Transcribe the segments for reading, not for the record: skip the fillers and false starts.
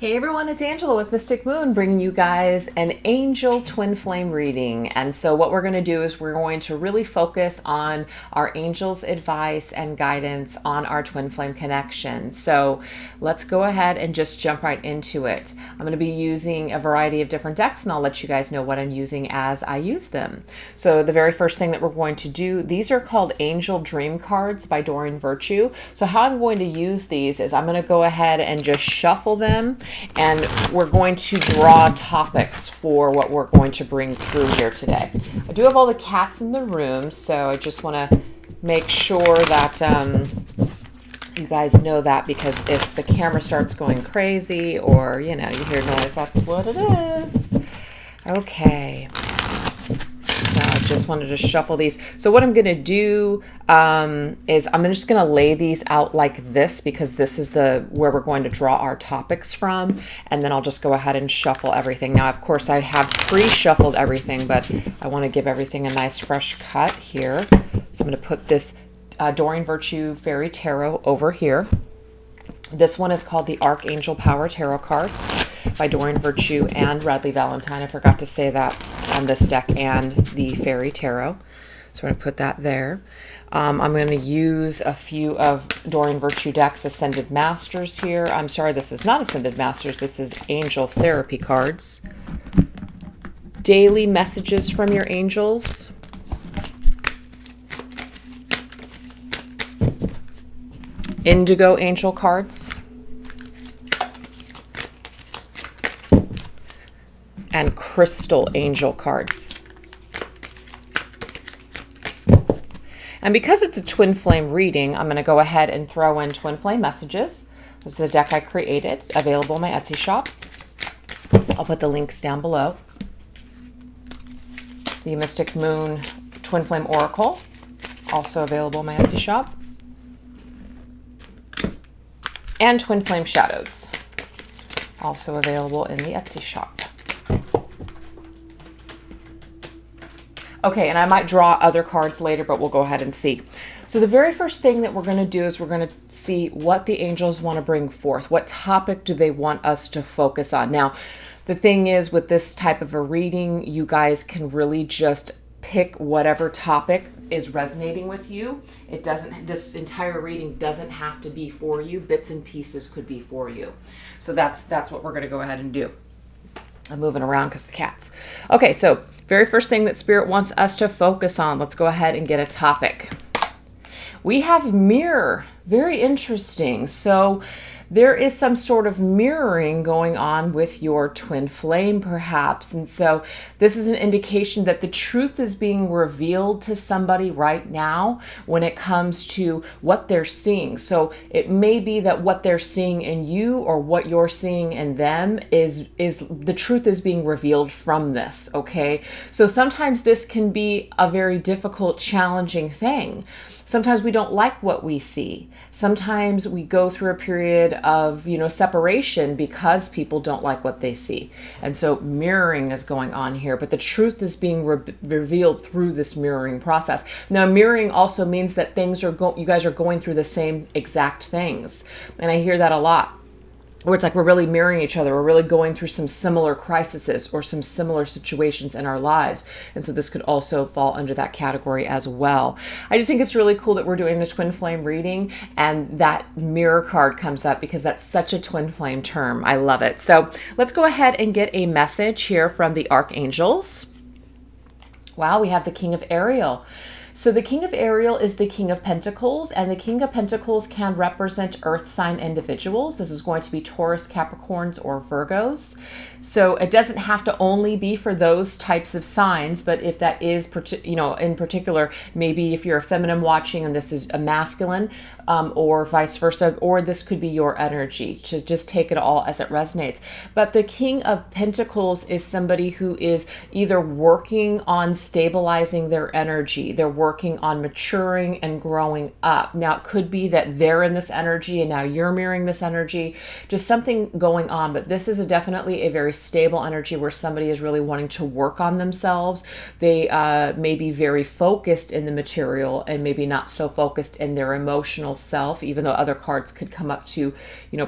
Hey everyone, it's Angela with Mystic Moon bringing you guys an angel twin flame reading. And so what we're going to do is we're going to really focus on our angels' advice and guidance on our twin flame connection. So let's go ahead and just jump right into it. I'm going to be using a variety of different decks and I'll let you guys know what I'm using as I use them. So the very first thing that we're going to do, these are called Angel Dream Cards by Doreen Virtue. So how I'm going to use these is I'm going to go ahead and just shuffle them, and we're going to draw topics for what we're going to bring through here today. I do have all the cats in the room, so I just want to make sure that you guys know that, because if the camera starts going crazy or, you know, you hear noise, that's what it is. Okay. So I just wanted to shuffle these. So what I'm going to do is I'm just going to lay these out like this, because this is where we're going to draw our topics from. And then I'll just go ahead and shuffle everything. Now, of course, I have pre-shuffled everything, but I want to give everything a nice fresh cut here. So I'm going to put this Doreen Virtue Fairy Tarot over here. This one is called the Archangel Power Tarot Cards by Doreen Virtue and Radley Valentine. I forgot to say that on this deck and the Fairy Tarot. So I'm going to put that there. I'm going to use a few of Doreen Virtue decks, Ascended Masters here. I'm sorry, this is not Ascended Masters. This is Angel Therapy cards. Daily Messages from Your Angels. Indigo Angel cards. And Crystal Angel cards. And because it's a twin flame reading, I'm going to go ahead and throw in twin flame messages. This is a deck I created, available in my Etsy shop. I'll put the links down below. The Mystic Moon Twin Flame Oracle, also available in my Etsy shop. And Twin Flame Shadows, also available in the Etsy shop. Okay, and I might draw other cards later, but we'll go ahead and see. So the very first thing that we're going to do is we're going to see what the angels want to bring forth. What topic do they want us to focus on? Now, the thing is, with this type of a reading, you guys can really just pick whatever topic is resonating with you. This entire reading doesn't have to be for you. Bits and pieces could be for you. So that's what we're going to go ahead and do. I'm moving around because the cats. Okay, so very first thing that Spirit wants us to focus on, let's go ahead and get a topic. We have mirror. Very interesting. So there is some sort of mirroring going on with your twin flame, perhaps. And so this is an indication that the truth is being revealed to somebody right now when it comes to what they're seeing. So it may be that what they're seeing in you or what you're seeing in them is the truth is being revealed from this, okay? So sometimes this can be a very difficult, challenging thing. Sometimes we don't like what we see. Sometimes we go through a period of, separation because people don't like what they see. And so mirroring is going on here, but the truth is being revealed through this mirroring process. Now, mirroring also means that you guys are going through the same exact things. And I hear that a lot, where it's like we're really mirroring each other. We're really going through some similar crises or some similar situations in our lives. And so this could also fall under that category as well. I just think it's really cool that we're doing a twin flame reading and that mirror card comes up, because that's such a twin flame term. I love it. So let's go ahead and get a message here from the archangels. Wow, we have the King of Ariel. So the King of Ariel is the King of Pentacles, and the King of Pentacles can represent earth sign individuals. This is going to be Taurus, Capricorns, or Virgos. So it doesn't have to only be for those types of signs, but if that is, in particular, maybe if you're a feminine watching and this is a masculine, or vice versa, or this could be your energy, to just take it all as it resonates. But the King of Pentacles is somebody who is either working on stabilizing their energy, they're working working on maturing and growing up. Now, it could be that they're in this energy and now you're mirroring this energy, just something going on. But this is definitely a very stable energy where somebody is really wanting to work on themselves. They may be very focused in the material and maybe not so focused in their emotional self, even though other cards could come up to,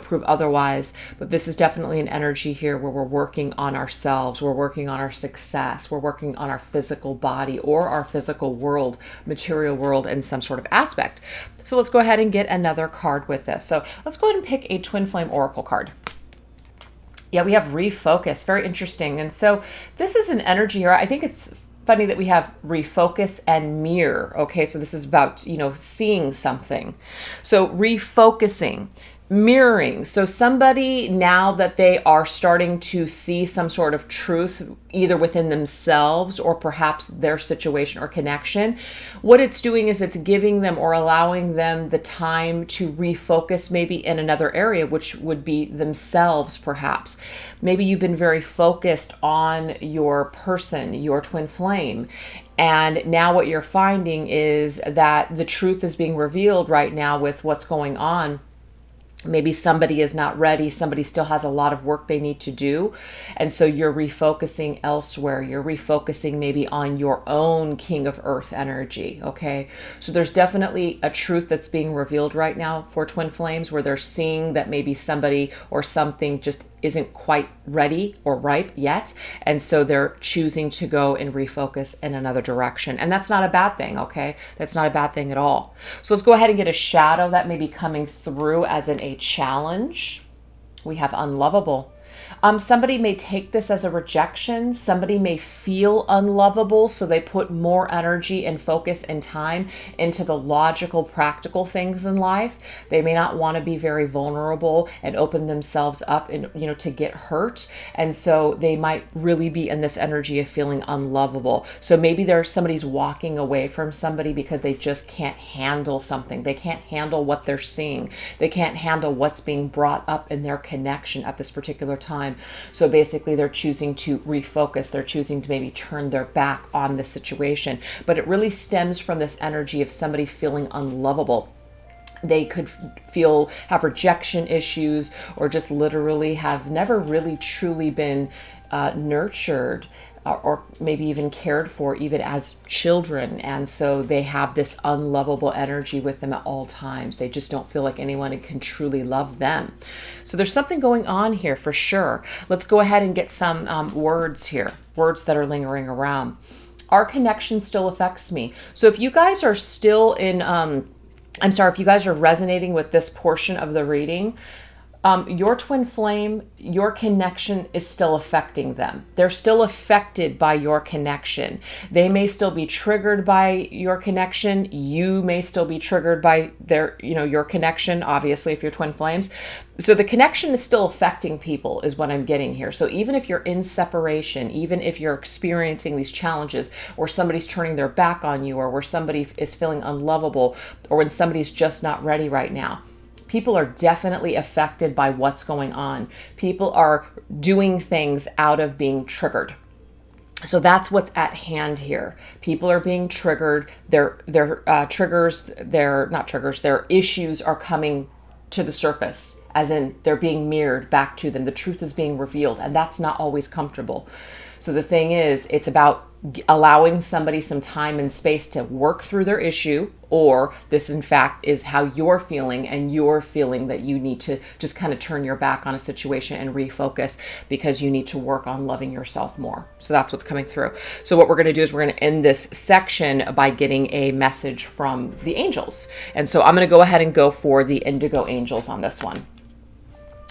prove otherwise. But this is definitely an energy here where we're working on ourselves, we're working on our success, we're working on our physical body or our physical world, material world in some sort of aspect. So let's go ahead and get another card with this. So let's go ahead and pick a Twin Flame Oracle card. Yeah, we have refocus. Very interesting. And so this is an energy here. I think it's funny that we have refocus and mirror. Okay, so this is about, seeing something. So refocusing, mirroring. So somebody, now that they are starting to see some sort of truth, either within themselves or perhaps their situation or connection, what it's doing is it's giving them or allowing them the time to refocus maybe in another area, which would be themselves perhaps. Maybe you've been very focused on your person, your twin flame, and now what you're finding is that the truth is being revealed right now with what's going on. Maybe somebody is not ready. Somebody still has a lot of work they need to do. And so you're refocusing elsewhere. You're refocusing maybe on your own King of Earth energy. Okay. So there's definitely a truth that's being revealed right now for twin flames where they're seeing that maybe somebody or something just isn't quite ready or ripe yet. And so they're choosing to go and refocus in another direction. And that's not a bad thing, okay? That's not a bad thing at all. So let's go ahead and get a shadow that may be coming through as in a challenge. We have unlovable. Somebody may take this as a rejection. Somebody may feel unlovable, so they put more energy and focus and time into the logical, practical things in life. They may not want to be very vulnerable and open themselves up and, to get hurt. And so they might really be in this energy of feeling unlovable. So maybe somebody's walking away from somebody because they just can't handle something. They can't handle what they're seeing. They can't handle what's being brought up in their connection at this particular time. So basically they're choosing to refocus. They're choosing to maybe turn their back on the situation. But it really stems from this energy of somebody feeling unlovable. They could have rejection issues or just literally have never really truly been nurtured or maybe even cared for even as children. And so they have this unlovable energy with them at all times. They just don't feel like anyone can truly love them. So there's something going on here for sure. Let's go ahead and get some words here, words that are lingering around. Our connection still affects me. So if you guys are still if you guys are resonating with this portion of the reading, your twin flame, your connection is still affecting them. They're still affected by your connection. They may still be triggered by your connection. You may still be triggered by your connection, obviously, if you're twin flames. So the connection is still affecting people is what I'm getting here. So even if you're in separation, even if you're experiencing these challenges or somebody's turning their back on you or where somebody is feeling unlovable or when somebody's just not ready right now, people are definitely affected by what's going on. People are doing things out of being triggered. So that's what's at hand here. People are being triggered. Their issues are coming to the surface, as in they're being mirrored back to them. The truth is being revealed, and that's not always comfortable. So the thing is, it's about allowing somebody some time and space to work through their issue, or this in fact is how you're feeling and you're feeling that you need to just kind of turn your back on a situation and refocus because you need to work on loving yourself more. So that's what's coming through. So what we're going to do is we're going to end this section by getting a message from the angels. And so I'm going to go ahead and go for the indigo angels on this one.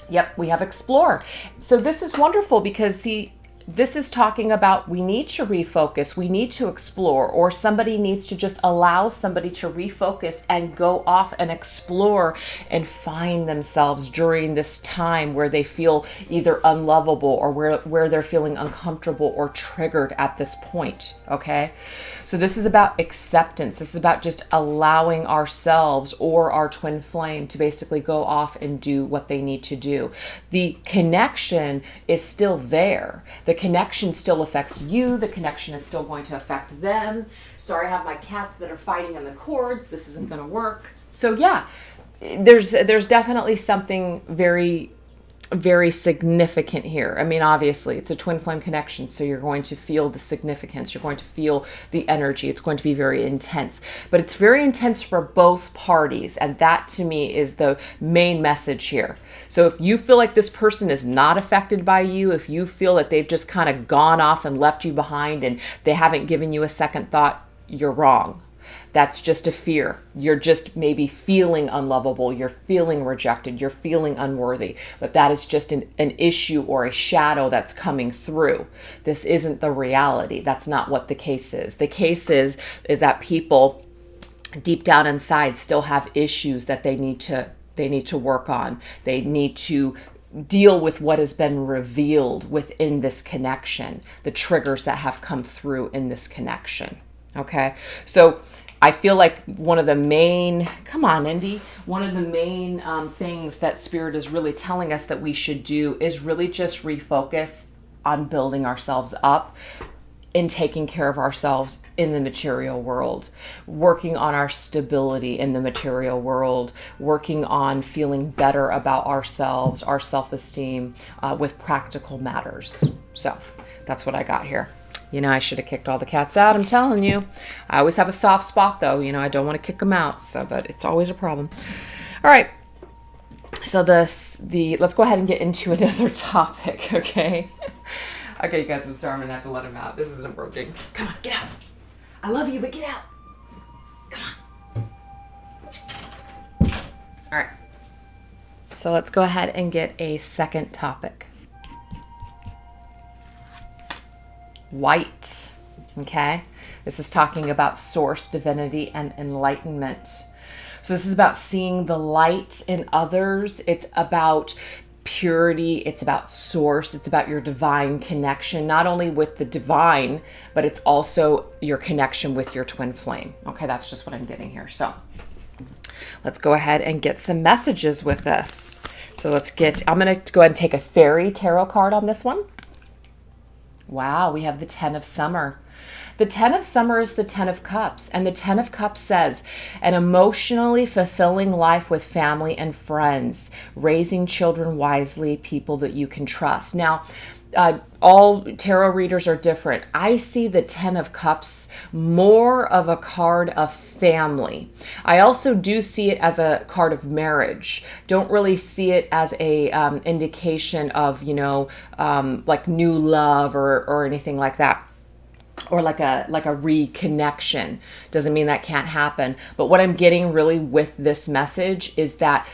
Yep, we have explore. So this is wonderful because see, this is talking about we need to refocus, we need to explore, or somebody needs to just allow somebody to refocus and go off and explore and find themselves during this time where they feel either unlovable or where they're feeling uncomfortable or triggered at this point, okay? So this is about acceptance. This is about just allowing ourselves or our twin flame to basically go off and do what they need to do. The connection is still there. The connection still affects you. The connection is still going to affect them. Sorry, I have my cats that are fighting on the cords. This isn't going to work. So yeah, there's definitely something very significant here. I mean, obviously, it's a twin flame connection, so you're going to feel the significance. You're going to feel the energy. It's going to be very intense. But it's very intense for both parties, and that, to me, is the main message here. So if you feel like this person is not affected by you, if you feel that they've just kind of gone off and left you behind and they haven't given you a second thought, you're wrong. That's just a fear. You're just maybe feeling unlovable. You're feeling rejected. You're feeling unworthy. But that is just an issue or a shadow that's coming through. This isn't the reality. That's not what the case is. The case is that people deep down inside still have issues that they need to work on. They need to deal with what has been revealed within this connection, the triggers that have come through in this connection. Okay? So I feel like one of the main, come on, Indy, one of the main things that Spirit is really telling us that we should do is really just refocus on building ourselves up in taking care of ourselves in the material world, working on our stability in the material world, working on feeling better about ourselves, our self-esteem with practical matters. So that's what I got here. You know, I should have kicked all the cats out, I'm telling you. I always have a soft spot, though. You know, I don't want to kick them out, but it's always a problem. All right. So let's go ahead and get into another topic, okay? Okay, you guys, I'm sorry. I'm going to have to let him out. This isn't working. Come on, get out. I love you, but get out. Come on. All right. So let's go ahead and get a second topic. White, okay? This is talking about source, divinity, and enlightenment. So this is about seeing the light in others. It's about purity. It's about source. It's about your divine connection, not only with the divine, but it's also your connection with your twin flame. Okay, that's just what I'm getting here. So let's go ahead and get some messages with this. So I'm going to go ahead and take a fairy tarot card on this one. Wow, we have the 10 of Summer. The 10 of Summer is the 10 of Cups, and the 10 of Cups says, an emotionally fulfilling life with family and friends, raising children wisely, people that you can trust. Now, all tarot readers are different. I see the 10 of Cups more of a card of family. I also do see it as a card of marriage. Don't really see it as a indication of, like new love or anything like that. Or like a reconnection. Doesn't mean that can't happen. But what I'm getting really with this message is that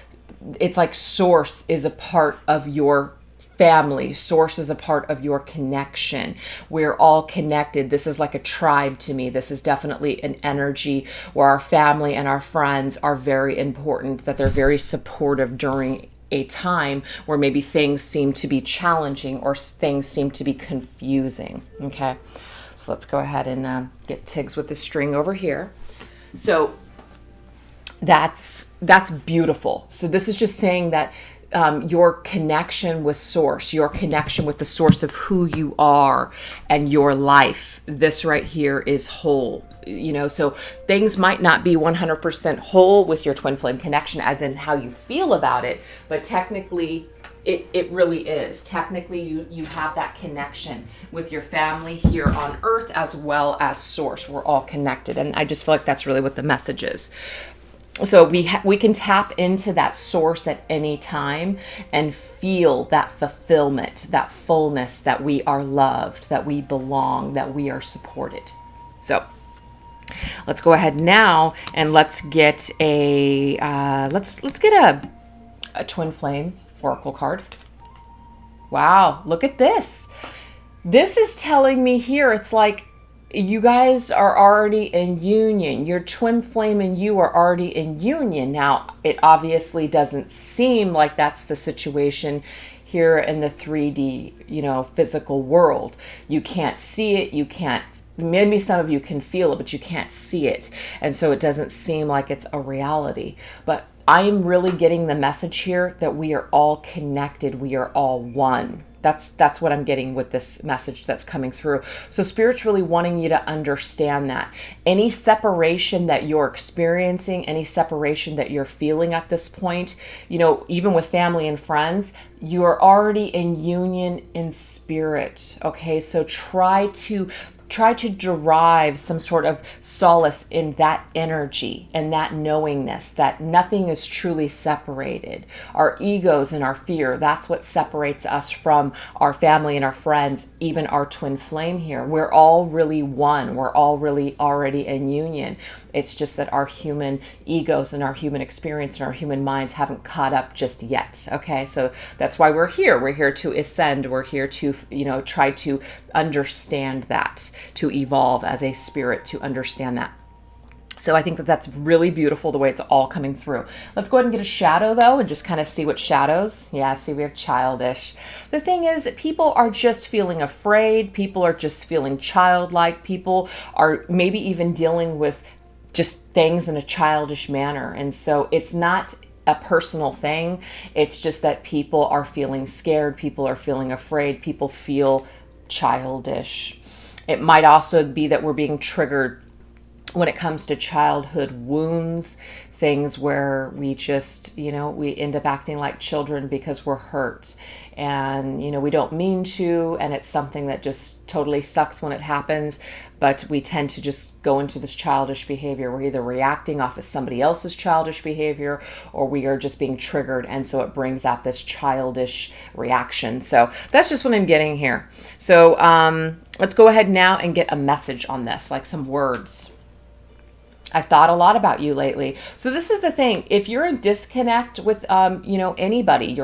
it's like source is a part of your family. Source is a part of your connection. We're all connected. This is like a tribe to me. This is definitely an energy where our family and our friends are very important, that they're very supportive during a time where maybe things seem to be challenging or things seem to be confusing. Okay, so let's go ahead and get Tiggs with the string over here. So that's beautiful. So this is just saying that your connection with source, your connection with the source of who you are and your life, this right here is whole. So things might not be 100% whole with your twin flame connection as in how you feel about it, but technically it really is. Technically you have that connection with your family here on earth as well as source. We're all connected, and I just feel like that's really what the message is. So we can tap into that source at any time and feel that fulfillment, that fullness, that we are loved, that we belong, that we are supported. So let's go ahead now and let's get a twin flame oracle card. Wow, look at this. This is telling me here, it's like you guys are already in union. Your twin flame and you are already in union. Now, it obviously doesn't seem like that's the situation here in the 3D, physical world. You can't see it. Maybe some of you can feel it, but you can't see it. And so it doesn't seem like it's a reality. But I'm really getting the message here that we are all connected. We are all one. That's what I'm getting with this message that's coming through. So Spirit's really wanting you to understand that any separation that you're experiencing, any separation that you're feeling at this point, even with family and friends, you are already in union in spirit. Okay, so try to derive some sort of solace in that energy and that knowingness that nothing is truly separated. Our egos and our fear, that's what separates us from our family and our friends, even our twin flame here. We're all really one. We're all really already in union. It's just that our human egos and our human experience and our human minds haven't caught up just yet. Okay, so that's why we're here. We're here to ascend. We're here to, try to understand that, to evolve as a spirit, to understand that. So I think that that's really beautiful the way it's all coming through. Let's go ahead and get a shadow though and just kind of see what shadows. Yeah, see, we have childish. The thing is, people are just feeling afraid. People are just feeling childlike. People are maybe even dealing with just things in a childish manner. And so it's not a personal thing. It's just that people are feeling scared. People are feeling afraid. People feel childish. It might also be that we're being triggered when it comes to childhood wounds, things where we just, we end up acting like children because we're hurt. And, we don't mean to, and it's something that just totally sucks when it happens, but we tend to just go into this childish behavior. We're either reacting off of somebody else's childish behavior, or we are just being triggered, and so it brings out this childish reaction. So that's just what I'm getting here. So let's go ahead now and get a message on this, like some words. I've thought a lot about you lately. So this is the thing. If you're in disconnect with, anybody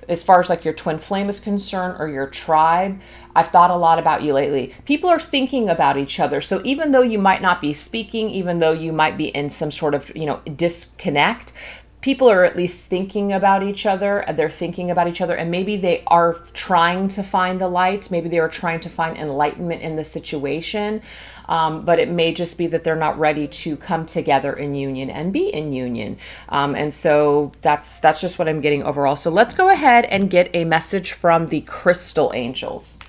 as far as like your twin flame is concerned or your tribe, I've thought a lot about you lately. People are thinking about each other. So even though you might not be speaking, even though you might be in some sort of, disconnect, people are at least thinking about each other. They're thinking about each other, and maybe they are trying to find the light. Maybe they are trying to find enlightenment in the situation. But it may just be that they're not ready to come together in union and be in union. And so that's just what I'm getting overall. So let's go ahead and get a message from the crystal angels.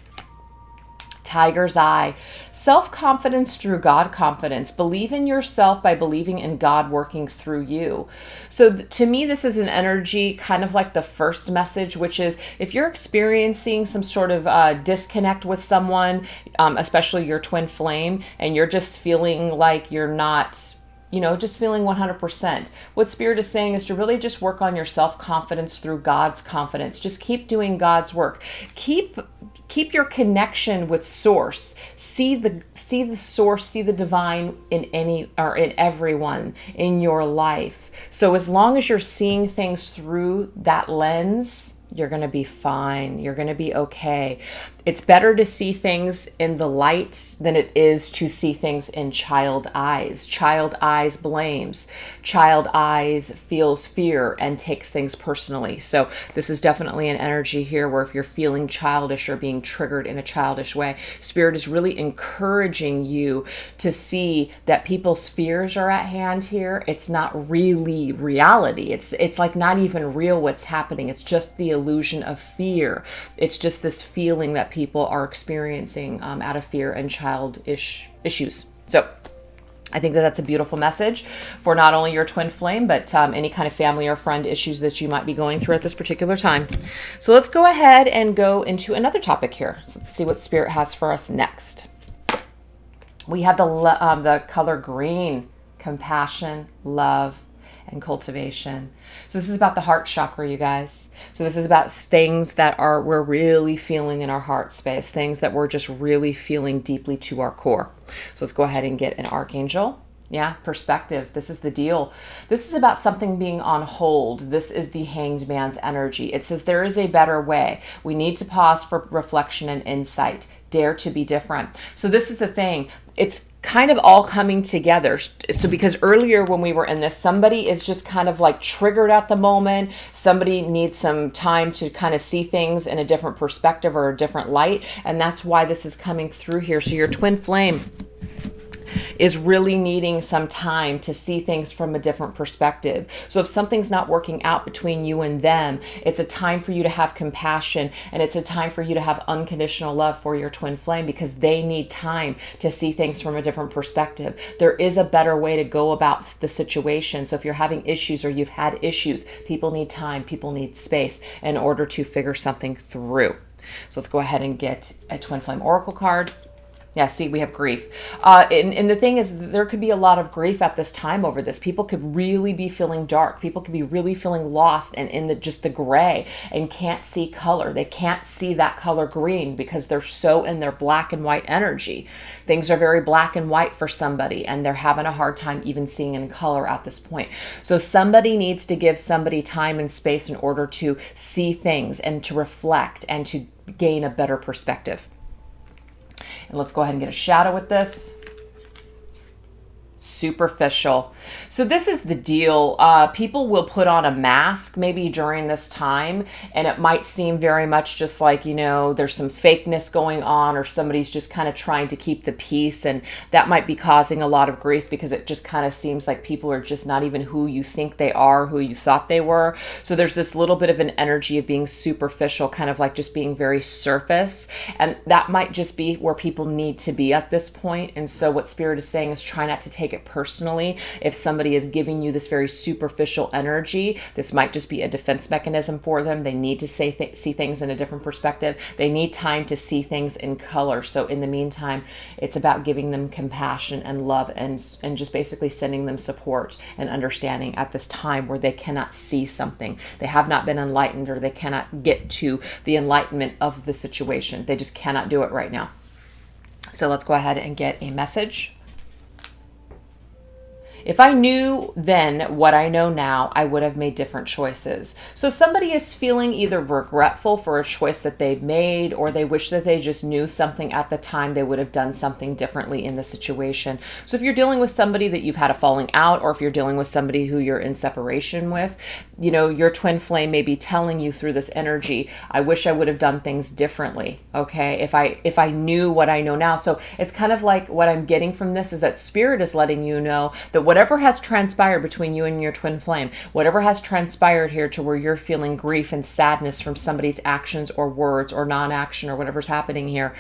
Tiger's eye. Self-confidence through God confidence. Believe in yourself by believing in God working through you. So to me, this is an energy kind of like the first message, which is if you're experiencing some sort of disconnect with someone, especially your twin flame, and you're just feeling like you're not, just feeling 100%. What Spirit is saying is to really just work on your self-confidence through God's confidence. Just keep doing God's work. Keep your connection with source. See the source, see the divine in in everyone in your life. So as long as you're seeing things through that lens, you're going to be fine. You're going to be okay. It's better to see things in the light than it is to see things in child eyes. Child eyes blames. Child eyes feels fear and takes things personally. So this is definitely an energy here where if you're feeling childish or being triggered in a childish way, Spirit is really encouraging you to see that people's fears are at hand here. It's not really reality. It's like not even real what's happening. It's just the illusion of fear. It's just this feeling that people are experiencing out of fear and childish issues. So I think that that's a beautiful message for not only your twin flame, but any kind of family or friend issues that you might be going through at this particular time. So let's go ahead and go into another topic here. So let's see what Spirit has for us next. We have the color green, compassion, love, and cultivation. So this is about the heart chakra, you guys. So this is about things that we're really feeling in our heart space, things that we're just really feeling deeply to our core. So let's go ahead and get an archangel. Yeah, perspective. This is the deal. This is about something being on hold. This is the hanged man's energy. It says there is a better way. We need to pause for reflection and insight. Dare to be different. So this is the thing. It's kind of all coming together. So because earlier when we were in this, somebody is just kind of like triggered at the moment. Somebody needs some time to kind of see things in a different perspective or a different light. And that's why this is coming through here. So your twin flame is really needing some time to see things from a different perspective. So if something's not working out between you and them, it's a time for you to have compassion, and it's a time for you to have unconditional love for your twin flame, because they need time to see things from a different perspective. There is a better way to go about the situation. So if you're having issues or you've had issues, people need time, people need space in order to figure something through. So let's go ahead and get a twin flame oracle card. Yeah, see, we have grief. And the thing is, there could be a lot of grief at this time over this. People could really be feeling dark. People could be really feeling lost and in just the gray and can't see color. They can't see that color green because they're so in their black and white energy. Things are very black and white for somebody, and they're having a hard time even seeing in color at this point. So somebody needs to give somebody time and space in order to see things and to reflect and to gain a better perspective. And let's go ahead and get a shadow with this. Superficial. So this is the deal. People will put on a mask maybe during this time, and it might seem very much just like, there's some fakeness going on, or somebody's just kind of trying to keep the peace, and that might be causing a lot of grief because it just kind of seems like people are just not even who you think they are, who you thought they were. So there's this little bit of an energy of being superficial, kind of like just being very surface, and that might just be where people need to be at this point. And so what Spirit is saying is try not to take it personally. If somebody is giving you this very superficial energy, this might just be a defense mechanism for them. They need to see things in a different perspective. They need time to see things in color. So in the meantime, it's about giving them compassion and love, and just basically sending them support and understanding at this time where they cannot see something. They have not been enlightened, or they cannot get to the enlightenment of the situation. They just cannot do it right now. So let's go ahead and get a message. If I knew then what I know now, I would have made different choices. So somebody is feeling either regretful for a choice that they've made, or they wish that they just knew something at the time, they would have done something differently in the situation. So if you're dealing with somebody that you've had a falling out, or if you're dealing with somebody who you're in separation with, your twin flame may be telling you through this energy, I wish I would have done things differently. Okay. If I knew what I know now. So it's kind of like, what I'm getting from this is that Spirit is letting you know that whatever has transpired between you and your twin flame, whatever has transpired here to where you're feeling grief and sadness from somebody's actions or words or non-action or whatever's happening here,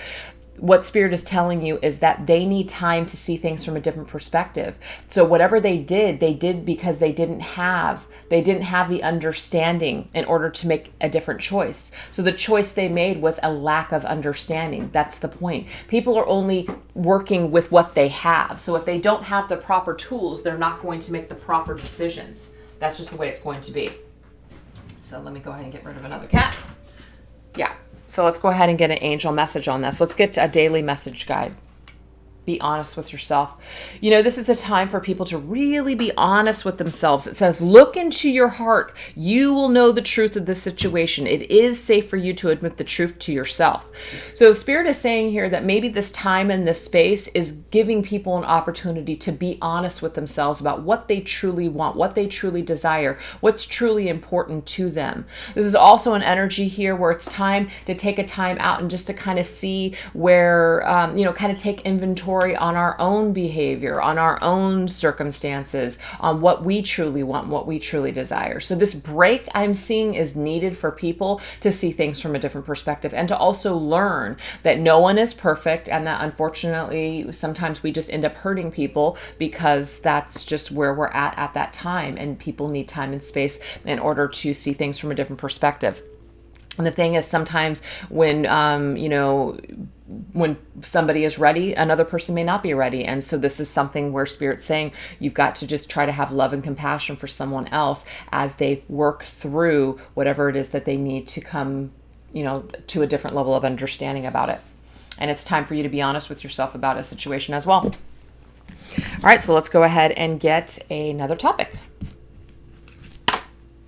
what Spirit is telling you is that they need time to see things from a different perspective. So whatever they did because they didn't have the understanding in order to make a different choice. So the choice they made was a lack of understanding. That's the point. People are only working with what they have. So if they don't have the proper tools, they're not going to make the proper decisions. That's just the way it's going to be. So let me go ahead and get rid of another cat. Yeah. So let's go ahead and get an angel message on this. Let's get a daily message guide. Be honest with yourself. This is a time for people to really be honest with themselves. It says, look into your heart. You will know the truth of the situation. It is safe for you to admit the truth to yourself. So Spirit is saying here that maybe this time and this space is giving people an opportunity to be honest with themselves about what they truly want, what they truly desire, what's truly important to them. This is also an energy here where it's time to take a time out and just to kind of see where, kind of take inventory on our own behavior, on our own circumstances, on what we truly want, what we truly desire. So this break I'm seeing is needed for people to see things from a different perspective, and to also learn that no one is perfect, and that unfortunately sometimes we just end up hurting people because that's just where we're at that time, and people need time and space in order to see things from a different perspective. And the thing is, sometimes when somebody is ready, another person may not be ready. And so this is something where Spirit's saying you've got to just try to have love and compassion for someone else as they work through whatever it is that they need to come, to a different level of understanding about it. And it's time for you to be honest with yourself about a situation as well. All right, so let's go ahead and get another topic.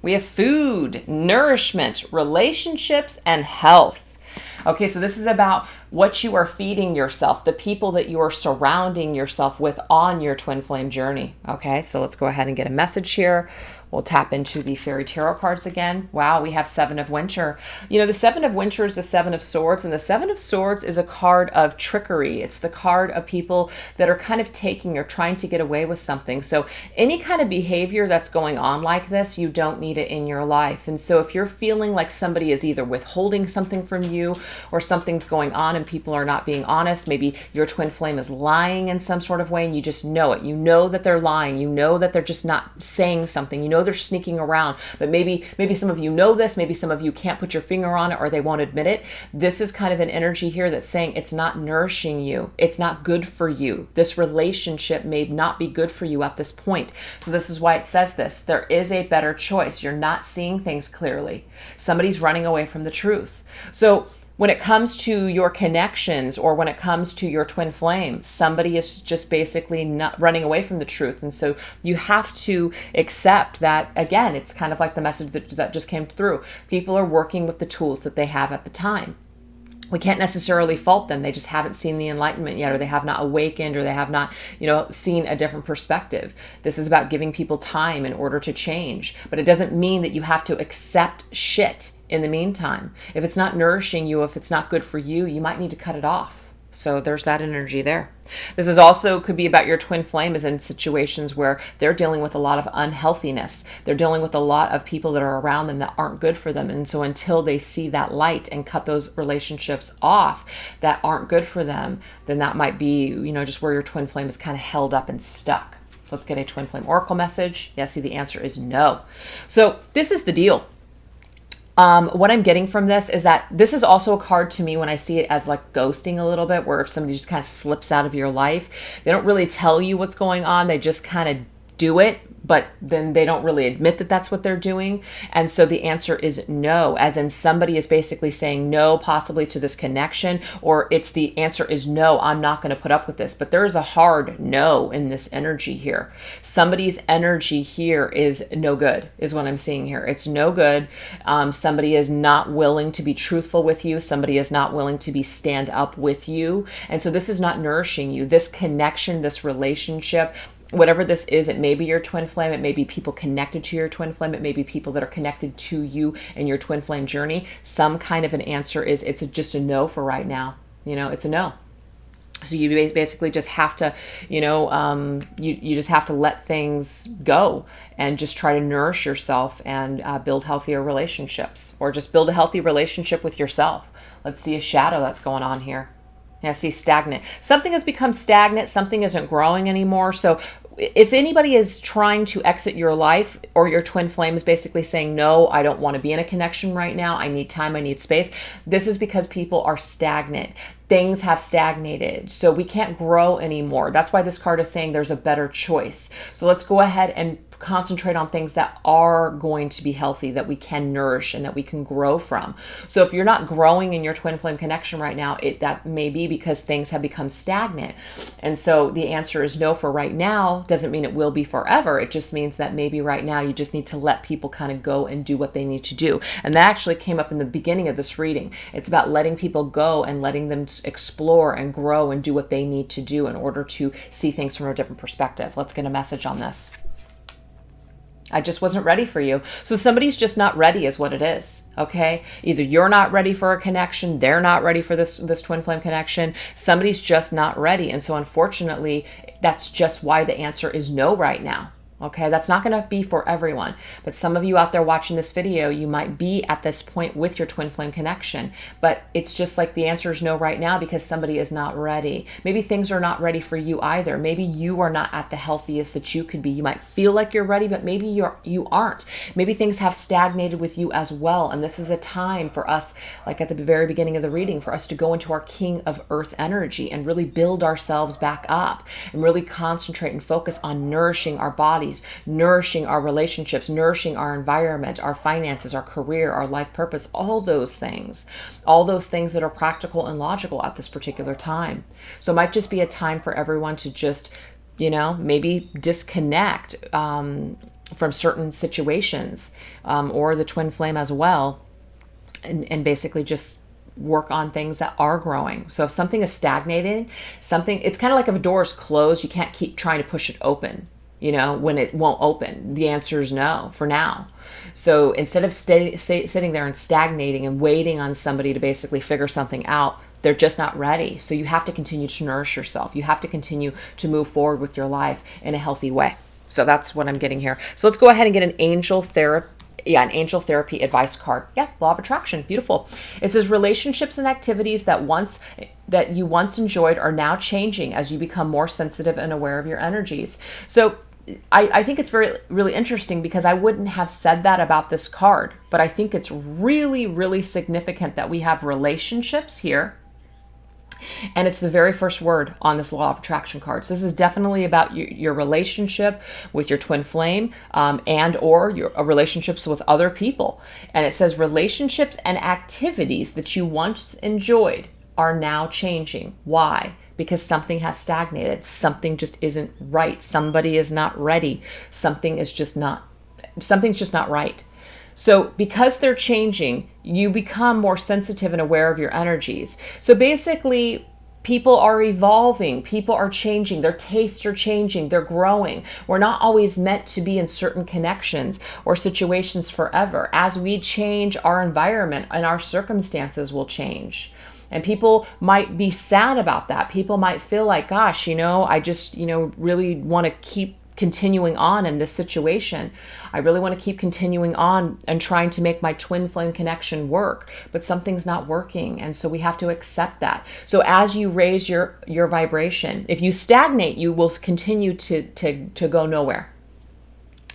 We have food, nourishment, relationships, and health. Okay, so this is about what you are feeding yourself, the people that you are surrounding yourself with on your twin flame journey. Okay, so let's go ahead and get a message here. We'll tap into the fairy tarot cards again. Wow, we have Seven of Winter. You know, the Seven of Winter is the Seven of Swords, and the Seven of Swords is a card of trickery. It's the card of people that are kind of taking or trying to get away with something. So any kind of behavior that's going on like this, you don't need it in your life. And so if you're feeling like somebody is either withholding something from you or something's going on and people are not being honest, maybe your twin flame is lying in some sort of way and you just know it. You know that they're lying. You know that they're just not saying something. You know they're sneaking around, but maybe some of you know this, maybe some of you can't put your finger on it or they won't admit it. This is kind of an energy here that's saying it's not nourishing you. It's not good for you. This relationship may not be good for you at this point. So this is why it says this. There is a better choice. You're not seeing things clearly. Somebody's running away from the truth. So when it comes to your connections or when it comes to your twin flame, somebody is just basically not running away from the truth. And so you have to accept that, again, it's kind of like the message that just came through. People are working with the tools that they have at the time. We can't necessarily fault them. They just haven't seen the enlightenment yet, or they have not awakened, or they have not, seen a different perspective. This is about giving people time in order to change. But it doesn't mean that you have to accept shit in the meantime. If it's not nourishing you, if it's not good for you, you might need to cut it off. So there's that energy there. This is also could be about your twin flame is in situations where they're dealing with a lot of unhealthiness. They're dealing with a lot of people that are around them that aren't good for them. And so until they see that light and cut those relationships off that aren't good for them, then that might be, just where your twin flame is kind of held up and stuck. So let's get a twin flame oracle message. Yeah, see, the answer is no. So this is the deal. What I'm getting from this is that this is also a card to me when I see it as like ghosting a little bit, where if somebody just kind of slips out of your life, they don't really tell you what's going on. They just kind of do it, but then they don't really admit that that's what they're doing. And so the answer is no, as in somebody is basically saying no, possibly to this connection, or it's the answer is no, I'm not going to put up with this. But there is a hard no in this energy here. Somebody's energy here is no good, is what I'm seeing here. It's no good. Somebody is not willing to be truthful with you. Somebody is not willing to be stand up with you. And so this is not nourishing you. This connection, this relationship, whatever this is, it may be your twin flame, it may be people connected to your twin flame, it may be people that are connected to you in your twin flame journey. Some kind of an answer is it's just a no for right now. It's a no. So you basically just have to, you just have to let things go and just try to nourish yourself and build healthier relationships, or just build a healthy relationship with yourself. Let's see a shadow that's going on here. Yeah, see, stagnant. Something has become stagnant. Something isn't growing anymore. So if anybody is trying to exit your life, or your twin flame is basically saying, no, I don't want to be in a connection right now. I need time. I need space. This is because people are stagnant. Things have stagnated. So we can't grow anymore. That's why this card is saying there's a better choice. So let's go ahead and concentrate on things that are going to be healthy, that we can nourish and that we can grow from. So if you're not growing in your twin flame connection right now, that may be because things have become stagnant. And so the answer is no for right now. Doesn't mean it will be forever. It just means that maybe right now you just need to let people kind of go and do what they need to do. And that actually came up in the beginning of this reading. It's about letting people go and letting them explore and grow and do what they need to do in order to see things from a different perspective. Let's get a message on this. I just wasn't ready for you. So somebody's just not ready is what it is, okay? Either you're not ready for a connection, they're not ready for this twin flame connection. Somebody's just not ready. And so unfortunately, that's just why the answer is no right now. Okay, that's not going to be for everyone, but some of you out there watching this video, you might be at this point with your twin flame connection, but it's just like the answer is no right now because somebody is not ready. Maybe things are not ready for you either. Maybe you are not at the healthiest that you could be. You might feel like you're ready, but maybe you aren't. Maybe things have stagnated with you as well, and this is a time for us, like at the very beginning of the reading, for us to go into our King of Earth energy and really build ourselves back up and really concentrate and focus on nourishing our bodies, nourishing our relationships, nourishing our environment, our finances, our career, our life purpose, all those things that are practical and logical at this particular time. So it might just be a time for everyone to just, maybe disconnect from certain situations, or the twin flame as well, and basically just work on things that are growing. So if something is stagnating, it's kind of like if a door is closed, you can't keep trying to push it open. when it won't open? The answer is no for now. So instead of sitting there and stagnating and waiting on somebody to basically figure something out, they're just not ready. So you have to continue to nourish yourself. You have to continue to move forward with your life in a healthy way. So that's what I'm getting here. So let's go ahead and get an angel therapy. Yeah, an angel therapy advice card. Yeah, law of attraction. Beautiful. It says relationships and activities that you once enjoyed are now changing as you become more sensitive and aware of your energies. So I think it's really interesting because I wouldn't have said that about this card, but I think it's really, really significant that we have relationships here. And it's the very first word on this law of attraction card. So this is definitely about your relationship with your twin flame and or your relationships with other people. And it says relationships and activities that you once enjoyed are now changing. Why? Because something has stagnated. Something just isn't right. Somebody is not ready. Something's just not right. So because they're changing, you become more sensitive and aware of your energies. So basically, people are evolving, people are changing, their tastes are changing, they're growing. We're not always meant to be in certain connections or situations forever. As we change, our environment and our circumstances will change. And people might be sad about that. People might feel like, gosh, I just, really want to keep continuing on in this situation. I really want to keep continuing on and trying to make my twin flame connection work, but something's not working. And so we have to accept that. So as you raise your vibration, if you stagnate, you will continue to go nowhere.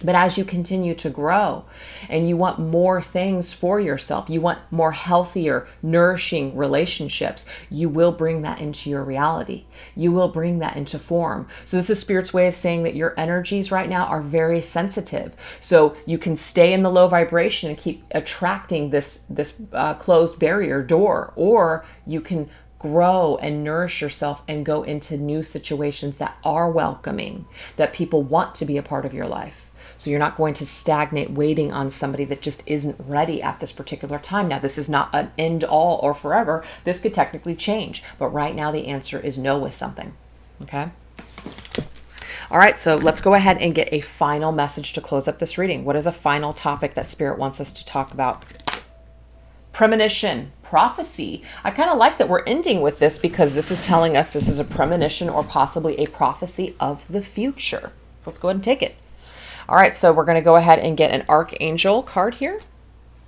But as you continue to grow and you want more things for yourself, you want more healthier, nourishing relationships, you will bring that into your reality. You will bring that into form. So this is Spirit's way of saying that your energies right now are very sensitive. So you can stay in the low vibration and keep attracting this closed barrier door, or you can grow and nourish yourself and go into new situations that are welcoming, that people want to be a part of your life. So you're not going to stagnate waiting on somebody that just isn't ready at this particular time. Now, this is not an end all or forever. This could technically change. But right now, the answer is no with something. Okay? All right, so let's go ahead and get a final message to close up this reading. What is a final topic that Spirit wants us to talk about? Premonition, prophecy. I kind of like that we're ending with this because this is telling us this is a premonition or possibly a prophecy of the future. So let's go ahead and take it. All right, so we're going to go ahead and get an Archangel card here.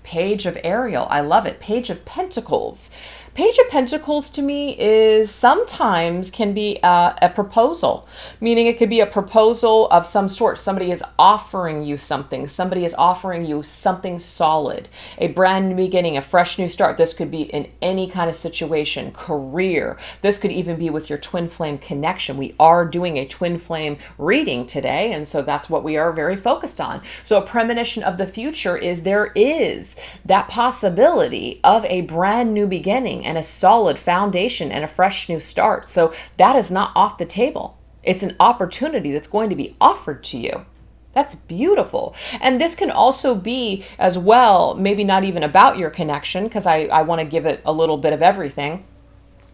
Page of Ariel. I love it. Page of Pentacles. Page of Pentacles to me is sometimes can be a proposal, meaning it could be a proposal of some sort. Somebody is offering you something. Somebody is offering you something solid, a brand new beginning, a fresh new start. This could be in any kind of situation, career. This could even be with your twin flame connection. We are doing a twin flame reading today, and so that's what we are very focused on. So a premonition of the future is there is that possibility of a brand new beginning and a solid foundation and a fresh new start. So that is not off the table. It's an opportunity that's going to be offered to you. That's beautiful. And this can also be as well, maybe not even about your connection, because I want to give it a little bit of everything.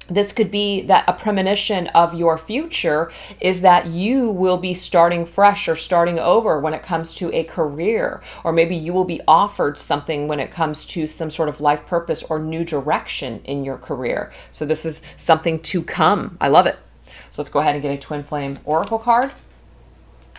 This could be that a premonition of your future is that you will be starting fresh or starting over when it comes to a career, or maybe you will be offered something when it comes to some sort of life purpose or new direction in your career. So this is something to come. I love it. So let's go ahead and get a twin flame oracle card.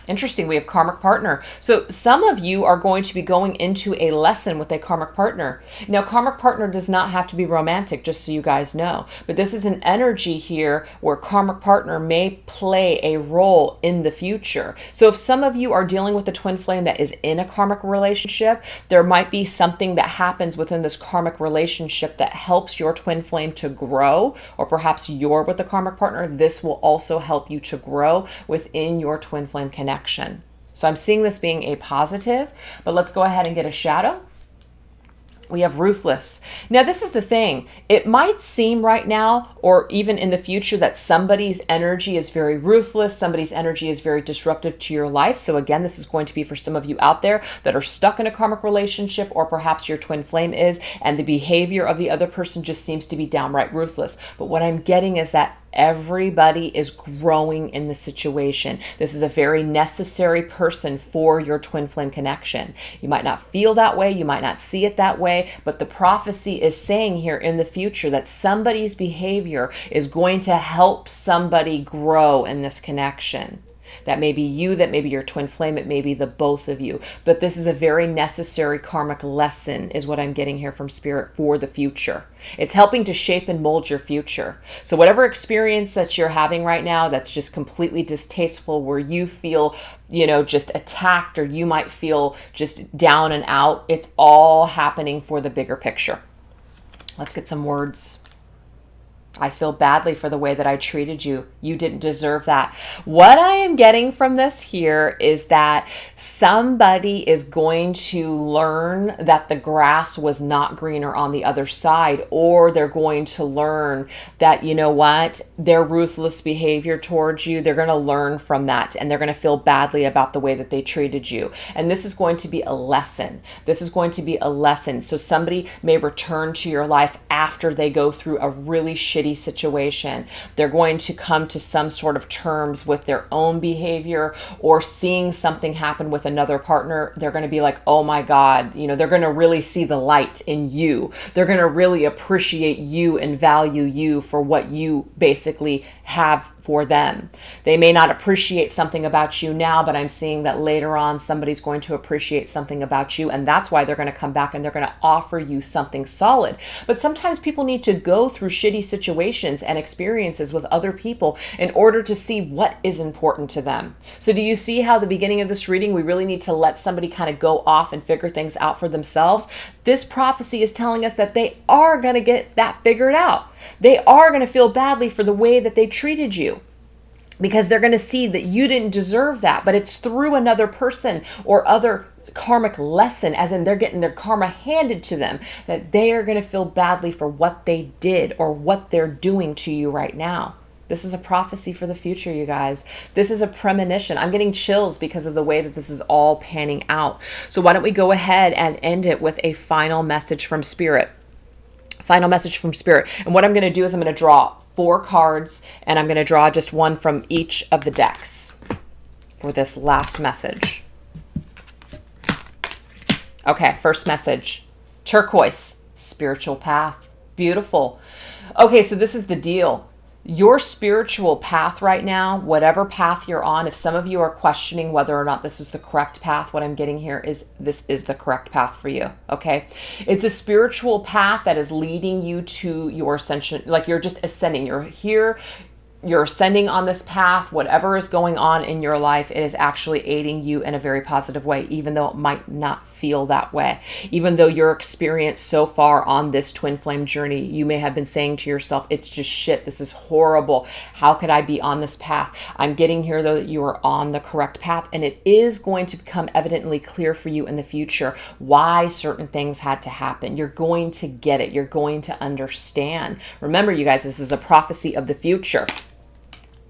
Interesting, we have karmic partner. So some of you are going to be going into a lesson with a karmic partner. Now, karmic partner does not have to be romantic, just so you guys know. But this is an energy here where karmic partner may play a role in the future. So if some of you are dealing with a twin flame that is in a karmic relationship, there might be something that happens within this karmic relationship that helps your twin flame to grow, or perhaps you're with a karmic partner. This will also help you to grow within your twin flame connection. So I'm seeing this being a positive, but let's go ahead and get a shadow. We have ruthless. Now, this is the thing. It might seem right now, or even in the future, that somebody's energy is very ruthless. Somebody's energy is very disruptive to your life. So again, this is going to be for some of you out there that are stuck in a karmic relationship, or perhaps your twin flame is, and the behavior of the other person just seems to be downright ruthless. But what I'm getting is that Everybody is growing in the situation. This is a very necessary person for your twin flame connection. You might not feel that way, you might not see it that way, but the prophecy is saying here in the future that somebody's behavior is going to help somebody grow in this connection. That may be you, that may be your twin flame, it may be the both of you. But this is a very necessary karmic lesson is what I'm getting here from Spirit for the future. It's helping to shape and mold your future. So whatever experience that you're having right now that's just completely distasteful, where you feel, just attacked, or you might feel just down and out, it's all happening for the bigger picture. Let's get some words. I feel badly for the way that I treated you. You didn't deserve that. What I am getting from this here is that somebody is going to learn that the grass was not greener on the other side, or they're going to learn that, their ruthless behavior towards you, they're going to learn from that, and they're going to feel badly about the way that they treated you. And this is going to be a lesson. This is going to be a lesson. So somebody may return to your life after they go through a really shitty situation. They're going to come to some sort of terms with their own behavior, or seeing something happen with another partner. They're going to be like, oh my God, they're going to really see the light in you. They're going to really appreciate you and value you for what you basically have for them. They may not appreciate something about you now, but I'm seeing that later on somebody's going to appreciate something about you, and that's why they're going to come back and they're going to offer you something solid. But sometimes people need to go through shitty situations and experiences with other people in order to see what is important to them. So do you see how the beginning of this reading, we really need to let somebody kind of go off and figure things out for themselves? This prophecy is telling us that they are going to get that figured out. They are going to feel badly for the way that they treated you, because they're going to see that you didn't deserve that, but it's through another person or other karmic lesson, as in they're getting their karma handed to them, that they are going to feel badly for what they did or what they're doing to you right now. This is a prophecy for the future, you guys. This is a premonition. I'm getting chills because of the way that this is all panning out. So why don't we go ahead and end it with a final message from Spirit. Final message from Spirit. And what I'm going to do is I'm going to draw 4 cards, and I'm going to draw just one from each of the decks for this last message. Okay, first message. Turquoise, spiritual path. Beautiful. Okay, so this is the deal. Your spiritual path right now, whatever path you're on, if some of you are questioning whether or not this is the correct path, what I'm getting here is this is the correct path for you, okay? It's a spiritual path that is leading you to your ascension, like you're just ascending. You're here, you're ascending on this path. Whatever is going on in your life, it is actually aiding you in a very positive way, even though it might not feel that way. Even though your experience so far on this twin flame journey, you may have been saying to yourself, it's just shit, this is horrible. How could I be on this path? I'm getting here though that you are on the correct path, and it is going to become evidently clear for you in the future why certain things had to happen. You're going to get it. You're going to understand. Remember, you guys, this is a prophecy of the future.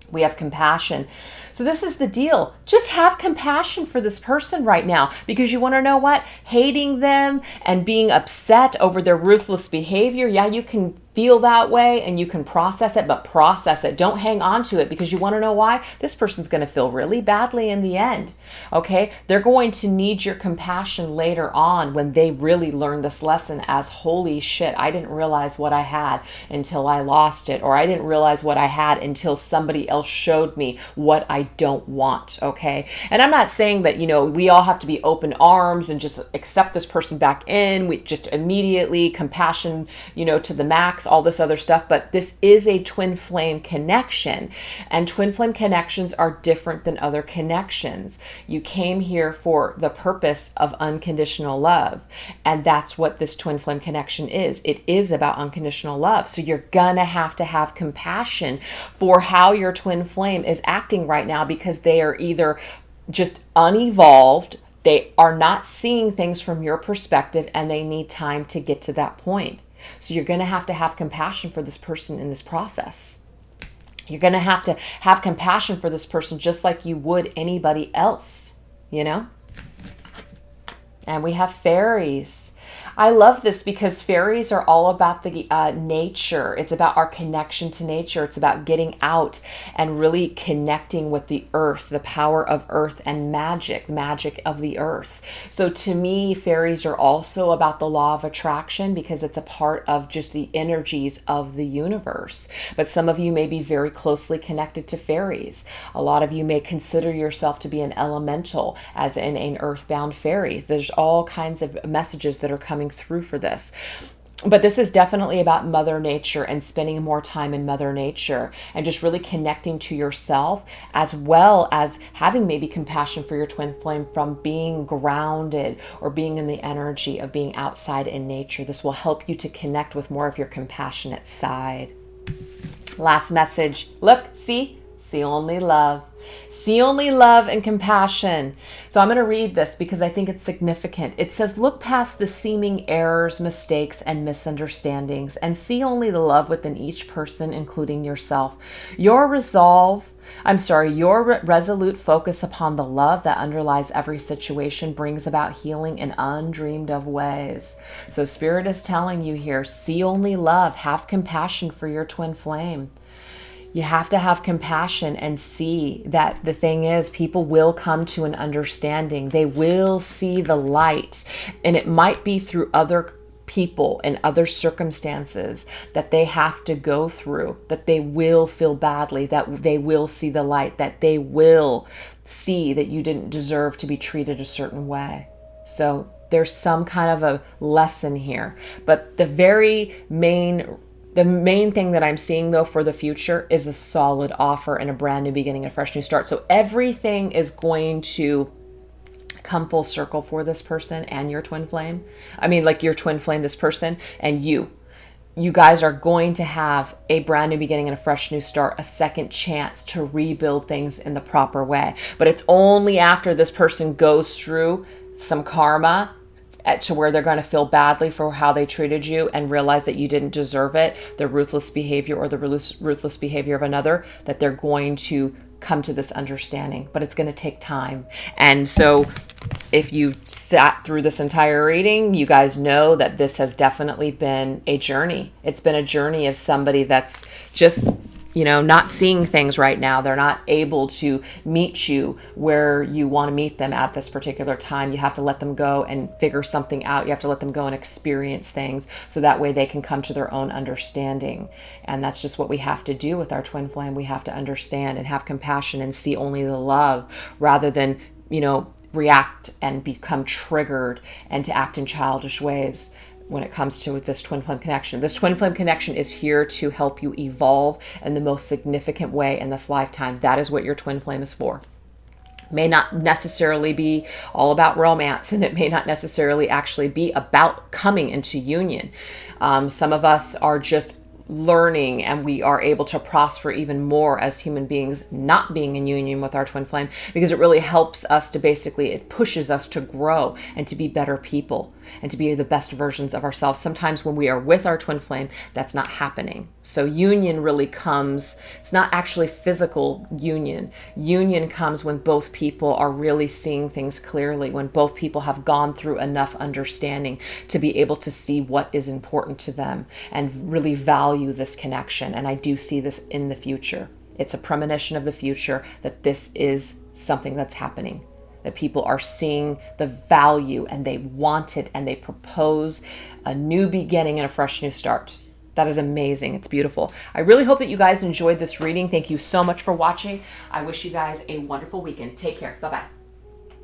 We have compassion. So this is the deal. Just have compassion for this person right now, because you want to know what? Hating them and being upset over their ruthless behavior. Yeah, you can feel that way and you can process it, but process it. Don't hang on to it, because you want to know why? This person's going to feel really badly in the end. Okay? They're going to need your compassion later on when they really learn this lesson as, holy shit, I didn't realize what I had until I lost it, or I didn't realize what I had until somebody else showed me what I don't want. Okay? And I'm not saying that, we all have to be open arms and just accept this person back in. We just immediately compassion, to the max, all this other stuff. But this is a twin flame connection, and twin flame connections are different than other connections. You came here for the purpose of unconditional love, and that's what this twin flame connection is. It is about unconditional love. So you're gonna have to have compassion for how your twin flame is acting right now, because they are either just unevolved, they are not seeing things from your perspective, and they need time to get to that point. So you're going to have compassion for this person in this process. You're going to have compassion for this person just like you would anybody else, And we have fairies. I love this because fairies are all about the nature. It's about our connection to nature. It's about getting out and really connecting with the earth, the power of earth and magic, the magic of the earth. So to me, fairies are also about the law of attraction because it's a part of just the energies of the universe. But some of you may be very closely connected to fairies. A lot of you may consider yourself to be an elemental, as in an earthbound fairy. There's all kinds of messages that are coming through for this. But this is definitely about Mother Nature and spending more time in Mother Nature and just really connecting to yourself, as well as having maybe compassion for your twin flame from being grounded or being in the energy of being outside in nature. This will help you to connect with more of your compassionate side. Last message. Look, see only love. See only love and compassion. So I'm going to read this because I think it's significant. It says, look past the seeming errors, mistakes, and misunderstandings and see only the love within each person, including yourself. Your resolute focus upon the love that underlies every situation brings about healing in undreamed of ways. So Spirit is telling you here, see only love, have compassion for your twin flame. You have to have compassion and see that the thing is, people will come to an understanding. They will see the light, and it might be through other people and other circumstances that they have to go through, that they will feel badly, that they will see the light, that they will see that you didn't deserve to be treated a certain way. So there's some kind of a lesson here. But the main thing that I'm seeing, though, for the future is a solid offer and a brand new beginning, a fresh new start. So everything is going to come full circle for this person and your twin flame. I mean, like your twin flame, this person, and you. You guys are going to have a brand new beginning and a fresh new start, a second chance to rebuild things in the proper way. But it's only after this person goes through some karma to where they're going to feel badly for how they treated you and realize that you didn't deserve it, the ruthless behavior or the ruthless behavior of another, that they're going to come to this understanding. But it's going to take time. And so if you sat through this entire reading, you guys know that this has definitely been a journey. It's been a journey of somebody that's just, not seeing things right now. They're not able to meet you where you want to meet them at this particular time. You have to let them go and figure something out. You have to let them go and experience things so that way they can come to their own understanding. And that's just what we have to do with our twin flame. We have to understand and have compassion and see only the love rather than, react and become triggered and to act in childish ways. When it comes to this twin flame connection. This twin flame connection is here to help you evolve in the most significant way in this lifetime. That is what your twin flame is for. May not necessarily be all about romance, and it may not necessarily actually be about coming into union. Some of us are just learning and we are able to prosper even more as human beings not being in union with our twin flame, because it really helps us to it pushes us to grow and to be better people and to be the best versions of ourselves. Sometimes when we are with our twin flame, that's not happening. So union really comes, it's not actually physical union. Union comes when both people are really seeing things clearly, when both people have gone through enough understanding to be able to see what is important to them and really value this connection. And I do see this in the future. It's a premonition of the future that this is something that's happening, that people are seeing the value and they want it and they propose a new beginning and a fresh new start. That is amazing. It's beautiful. I really hope that you guys enjoyed this reading. Thank you so much for watching. I wish you guys a wonderful weekend. Take care. Bye-bye.